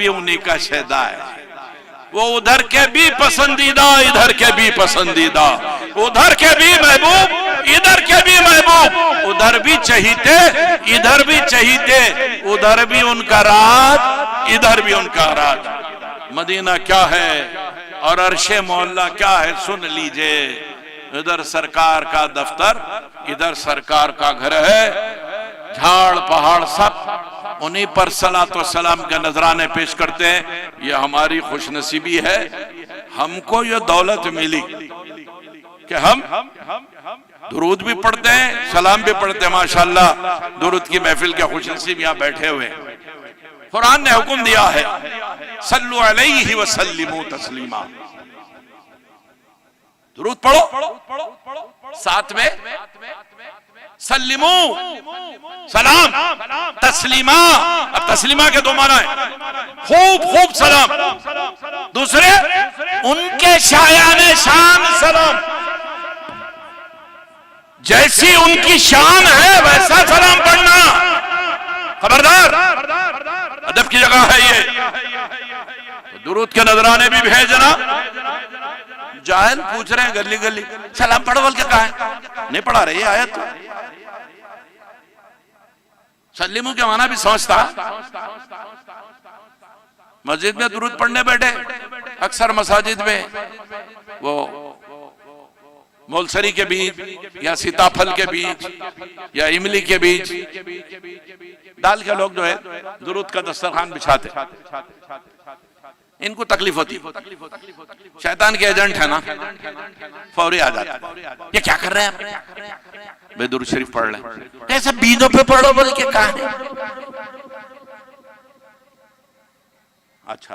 भी उन्हीं का शहदा है। वो उधर के भी पसंदीदा, इधर के भी पसंदीदा, उधर के भी महबूब, इधर के भी महबूब, उधर भी चहीते, इधर भी चहीते, उधर भी उनका राज, इधर भी उनका राज। मदीना क्या है और अर्शे मोहल्ला क्या है, सुन लीजिए। इधर सरकार का दफ्तर, इधर सरकार का घर है, झाड़ पहाड़ सब उन्हीं पर सलातो सलाम के नजराने पेश करते हैं। ये हमारी खुशनसीबी है, हमको ये दौलत मिली कि हम दुरूद भी पढ़ते हैं, सलाम भी पढ़ते हैं। माशाअल्लाह, दुरूद की महफिल के खुशनसीब यहाँ बैठे हुए। कुरान ने हुक्म दिया है, सल्लु अलैहि व सल्लिमू तस्लीमा, दुरूद पढ़ो, साथ में सल्लिमू सलाम, तस्लीमा। अब तस्लीमा के दो माना है, खूब खूब सलाम, दूसरे उनके शायाने शान सलाम, जैसी उनकी शान है वैसा सलाम पढ़ना। खबरदार, अदब की जगह है ये। दुरूद के नजराने भी भेजना। जाहिल पूछ रहे हैं गली गली, सलाम पढ़ो बोल के कहा है, नहीं पढ़ा रहे ये आयत। सल्लिमू के माना भी समझता। मस्जिद में दुरूद पढ़ने बैठे, अक्सर मसाजिद में वो मोलसरी के बीच या सीताफल के बीच या इमली के बीच डाल के लोग जो है दुरूद का दस्तरखान बिछाते। इनको तकलीफ होती, शैतान के एजेंट है ना, फौरी आ जाता। ये क्या कर रहे हैं आप? वे दुरूद शरीफ पढ़ रहे हैं। ऐसा बीनों पे पढ़ो बोल के कहा है। अच्छा,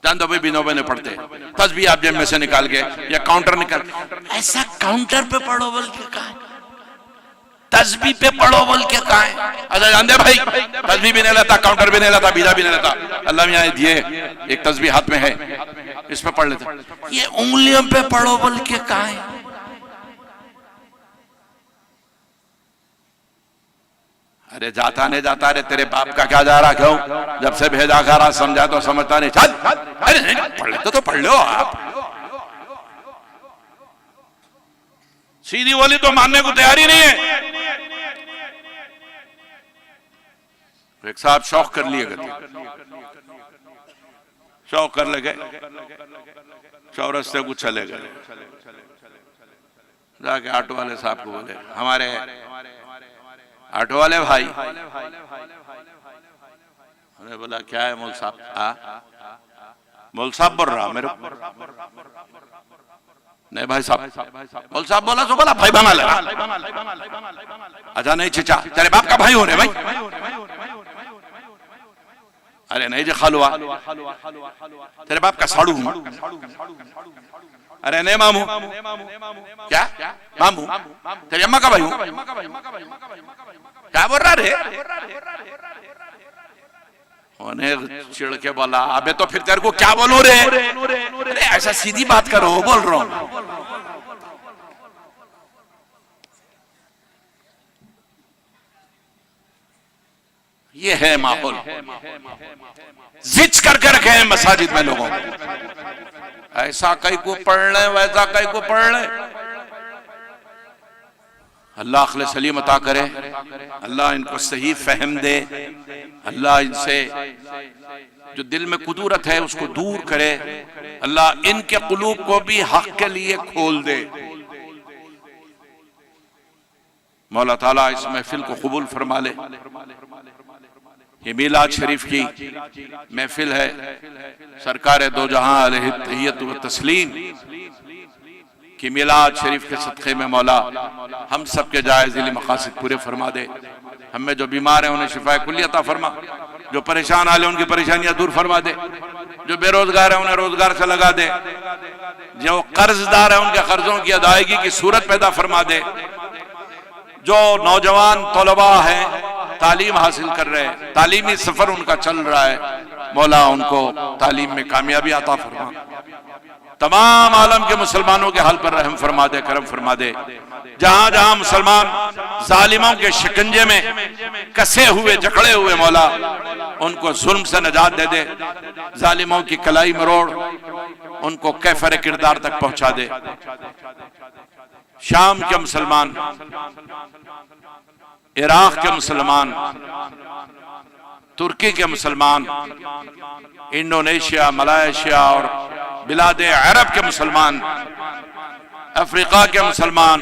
जान दो भाई, बीनों पे नहीं पढ़ते, तस्बीह आप जेब में से निकाल के या काउंटर निकाल, ऐसा काउंटर पे पढ़ो बोल के कहा है, तस्बीह पे पढ़ो बोल के कहा है। अच्छा जान दे भाई, तस्बीह भी नहीं लेता, काउंटर भी नहीं लेता, बीजा भी नहीं लेता, अल्लाह मियां दिए एक तस्बीह हाथ में है, इस पे पढ़ लेता। ये उंगलियों पे पढ़ो बोल के कहा है। अरे जाता नहीं जाता, अरे तेरे बाप का क्या जा रहा, क्यों जब से भेजा खा रहा, समझा तो समझता नहीं, चल। अरे नहीं पढ़ लेते तो पढ़ लो आप, सीधी बोली तो मानने को तैयारी नहीं है। एक साहब शौक कर लिए, शौक कर लगे, चौरस्ते को चले गए, जाके ऑटो वाले साहब को बोले, हमारे ऑटो वाले भाई। उन्होंने बोला क्या है मौल साहब? मौल साहब बोल रहा मेरे, नहीं भाई साहब। मौल साहब बोला तो बोला भाई बना ले। अच्छा नहीं चिचा, तेरे बाप का भाई हो रहे भाई। अरे नहीं जी खालुआ, तेरे बाप का साड़ू हूं। अरे नहीं मामू, क्या मामू, तेरी अम्मा का भाई हूं। क्या बोल रहा रे? उन्हें चिढ़ के बोला, अबे तो फिर तेरे को क्या बोलूं रे? अरे ऐसा सीधी बात करो, बोल रहा हूं। ये है माहौल, जिच करके रखे हैं मसाजिद में लोगों को। ऐसा कई को पढ़ ले, वैसा कई को पढ़ ले। अल्लाह अक्ल सलीम अता करे, अल्लाह इनको सही फहम दे, अल्लाह इनसे जो दिल में कुदूरत है उसको दूर करे, अल्लाह इनके कुलूब को भी हक के लिए खोल दे। मौला ताला इस महफिल को कबूल फरमा ले। ये मीलाद शरीफ की महफिल है, सरकार दो जहां अलैहि तहियत व तस्लीम कि मीलाद शरीफ के सदक़े में मौला हम सब के जायज़ दिली मकासद पूरे फरमा दे। हमें जो बीमार हैं उन्हें शिफाए कुल्ली अता फरमा, जो परेशान आले उनकी परेशानियां दूर फरमा दे, जो बेरोजगार है उन्हें रोजगार से लगा दे, जो कर्जदार है उनके कर्जों की अदायगी की सूरत पैदा फरमा दे, जो नौजवान तलबा है तालीम हासिल कर रहे हैं, तालीमी सफर उनका चल रहा है, मौला उनको तालीम में कामयाबी अता फरमा। तमाम आलम के मुसलमानों के हाल पर रहम फरमा दे, करम फरमा दे। जहां जहां मुसलमान जालिमों के शिकंजे में कसे हुए जकड़े हुए मौला उनको जुल्म से निजात दे दे, जालिमों की कलाई मरोड़ उनको कैफर किरदार तक पहुंचा दे। शाम के मुसलमान, इराक के मुसलमान, तुर्की के मुसलमान, इंडोनेशिया, मलायशिया और बिलादे अरब के मुसलमान, अफ्रीका के मुसलमान,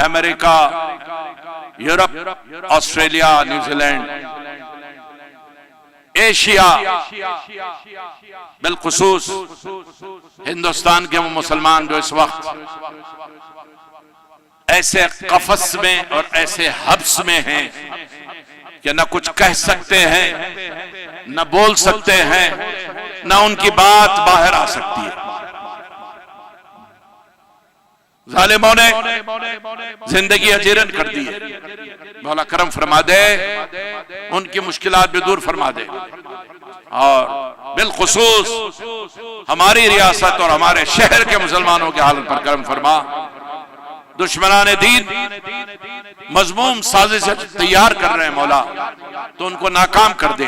America, Europe, Australia, New Zealand, Asia, बिलखुसूस हिंदुस्तान के वो मुसलमान जो इस वक्त ऐसे कफस में और ऐसे हब्स में हैं कि न कुछ कह सकते हैं, न बोल सकते हैं, न उनकी बात बाहर आ सकती है। जालिमों ने जिंदगी अजीरन कर दी है। मौला करम फरमा दे, उनकी मुश्किलात भी दूर फरमा दे और बिलखुसूस हमारी रियासत और हमारे शहर के मुसलमानों के हालत पर करम फरमा। दुश्मनाने दीन मजमूम साजिश तैयार कर रहे हैं मौला, तो उनको नाकाम कर दे।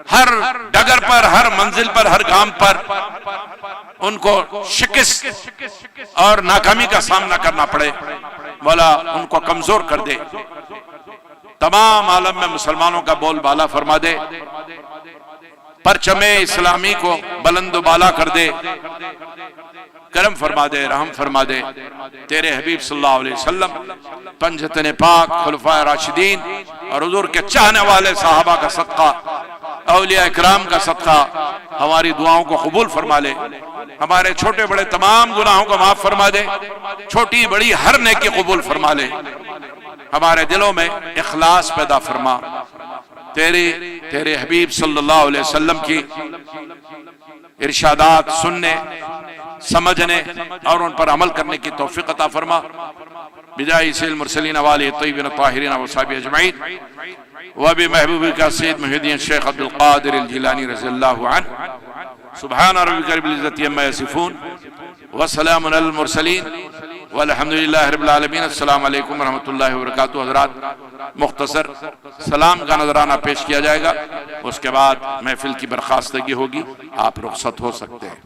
हर डगर पर, हर मंजिल पर, हर गांव पर उनको शिकस्त और नाकामी का सामना करना पड़े। मौला उनको कमजोर कर दे, तमाम आलम में मुसलमानों का बोलबाला फरमा दे, परचमे इस्लामी को बुलंद बाला कर दे, करम फरमा दे, रहम फरमा दे। तेरे हबीब सल्लल्लाहु अलैहि वसल्लम, पंजतने पाक, खुलफाए राशिदीन और हुजूर के चाहने वाले साहबा का सदका, औलिया इकराम का सदका हमारी दुआओं को कबूल फरमा ले। हमारे छोटे बड़े तमाम गुनाहों को माफ फरमा दे, छोटी बड़ी हर नेकी कबूल फरमा ले। हमारे दिलों में इखलास पैदा फरमा। तेरे हबीब सल्लल्लाहु अलैहि वसल्लम की इरशादात सुनने, समझने और उन पर अमल करने की तौफीक अता फरमा। बिजाई सिल मुरसलीन वाले तय्यबीन ताहिरीन व सहाबी अजमईन व बि महबूबी का सैयद मुहीद्दीन शेख अब्दुल कादिर अल जिलानी रज़ियल्लाहु अन्हु। सुब्हान रब्बिका रब्बिल इज्जति अम्मा यसिफून व सलामुन अलल मुरसलीन वल्हम्दुलिल्लाहि रब्बिल आलमीन। अस्सलामु अलैकुम व रहमतुल्लाहि व बरकातुहू। हज़रात, मुख्तसर सलाम का नजराना पेश किया जाएगा, उसके बाद महफिल की बर्खास्तगी होगी, आप रुखसत हो सकते हैं।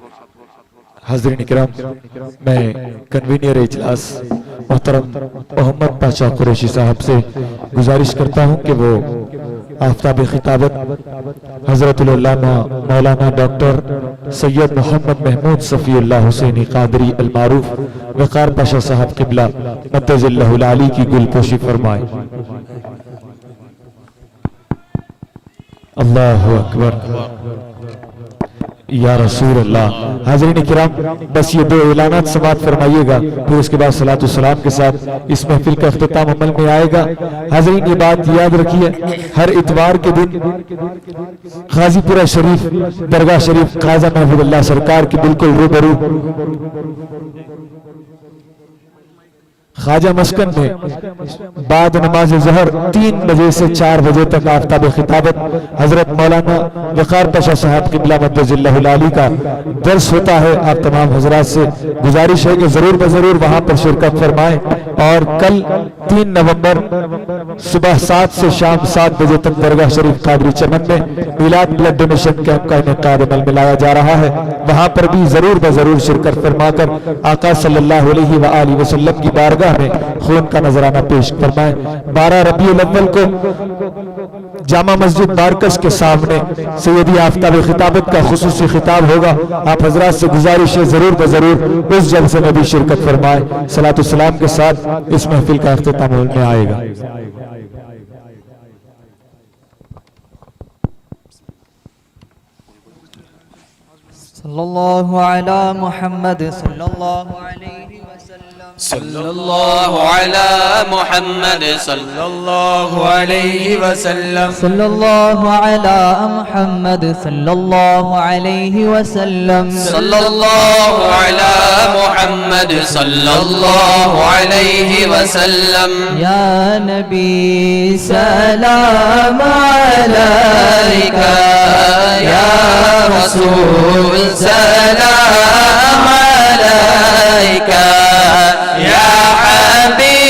हाज़रीन इकराम, मैं कन्वीनियर इजलास मोहतरम मोहम्मद पाशा कुरैशी साहब से गुजारिश करता हूं कि वो आफ्ताब खिताबत हजरतुल उल्लामा मौलाना डॉक्टर सैयद मोहम्मद महमूद सफ़ीउल्लाह हुसैनी कादरी अल मारूफ वक़ार पाशा साहब क़िबला मद्दज़िल्लहुल आली की गुलपोशी फरमाए। अल्लाहु अकबर या रसूल अल्लाह। हाज़रीन किराम, बस ये दो ऐलानात समाअत फरमाइएगा, फिर उसके बाद सलातो सलाम के साथ इस महफिल का इख्तिताम अमल में आएगा। हाज़रीन, ये बात याद रखिए, हर इतवार के दिन गाजीपुरा शरीफ दरगाह शरीफ ख्वाजा महबूबुल्लाह सरकार के बिल्कुल रूबरू ख्वाजा मस्कन में बाद नमाज ज़हर 3 बजे से 4 बजे तक आफ्ताब खिताबत हजरत मौलाना वक़ार पाशा साहब क़िबला मद्दज़िल्लहुल आली का दर्स होता है। आप तमाम हजरात से गुजारिश है कि जरूर बजरूर वहां पर शिरकत फरमाएं। और कल 3 नवंबर सुबह 7 से शाम 7 बजे तक दरगाह शरीफ कादरी चमन में मिलाद ब्लड डोनेशन कैंप का इनेकाद अमल में लाया जा रहा है। वहां पर भी जरूर बजरूर शिरकत फरमाकर आका सल्लल्लाहु अलैहि व आलिहि वसल्लम की बारगाह में खून का नजराना पेश फरमाएं। 12 रबीउल अव्वल को जामा मस्जिद मार्कज के सामने सैयदी आफ्ताब खिताबत का खुसूसी खिताब होगा। आप हजरात से गुजारिश है जरूर बजरूर उस जलसे में भी शिरकत फरमाएं। सलातो सलाम के साथ इस महफिल का इख्तिताम में आएगा। सल्लल्लाहु अला मुहम्मद सल्लल्लाहु अलैहि वसल्लम, सल्लल्लाहु अला मुहम्मद सल्लल्लाहु अलैहि वसल्लम, सल्लल्लाहु अला मुहम्मद सल्लल्लाहु अलैहि वसल्लम, सल्लल्लाहु अला मुहम्मद सल्लल्लाहु अलैहि वसल्लम। या नबी सलाम अलैका, या रसूल सलाम अलैका, या हबीब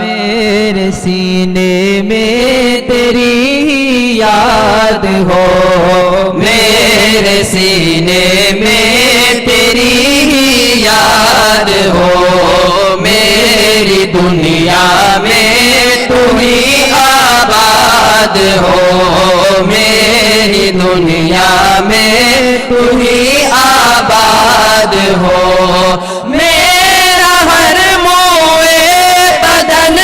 मेरे सीने में तेरी याद हो मेरे सीने में तेरी याद हो मेरी दुनिया में तू ही आबाद हो मेरी दुनिया में तू ही आबाद हो मेरा हर मोए बदन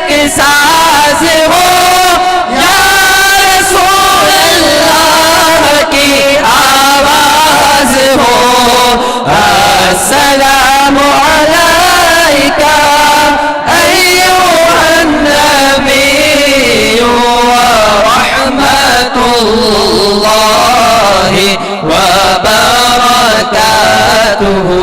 के साज हो या रसूल अल्लाह की आवाज हो अस्सलाम अलैका अय्युहन नबी व रहमतुल्लाहि व बरकातुहु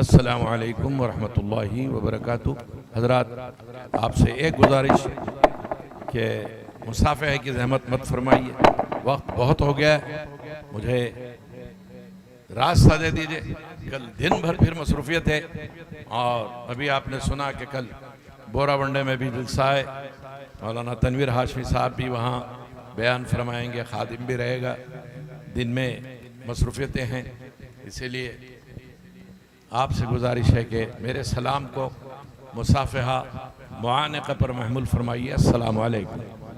अस्सलामु अलैकुम वरहमतुल्लाहि वबरकातुह. हज़रात, आपसे एक गुजारिश कि मुसाफ़े की ज़हमत मत फरमाइए, वक्त बहुत हो गया है. मुझे रास्ता दे दीजिए। कल दिन भर फिर मसरूफियत है। और अभी आपने सुना कि कल बोरावंडे में भी जलसा है, मौलाना तनवीर हाशमी साहब भी वहाँ बयान फरमाएंगे, खादिम भी रहेगा। दिन में मसरूफियतें हैं, इसीलिए आपसे गुजारिश है कि मेरे सलाम को मुसाफहा मुआनक़ा पर महमूल फरमाइए। अस्सलामु अलैकुम।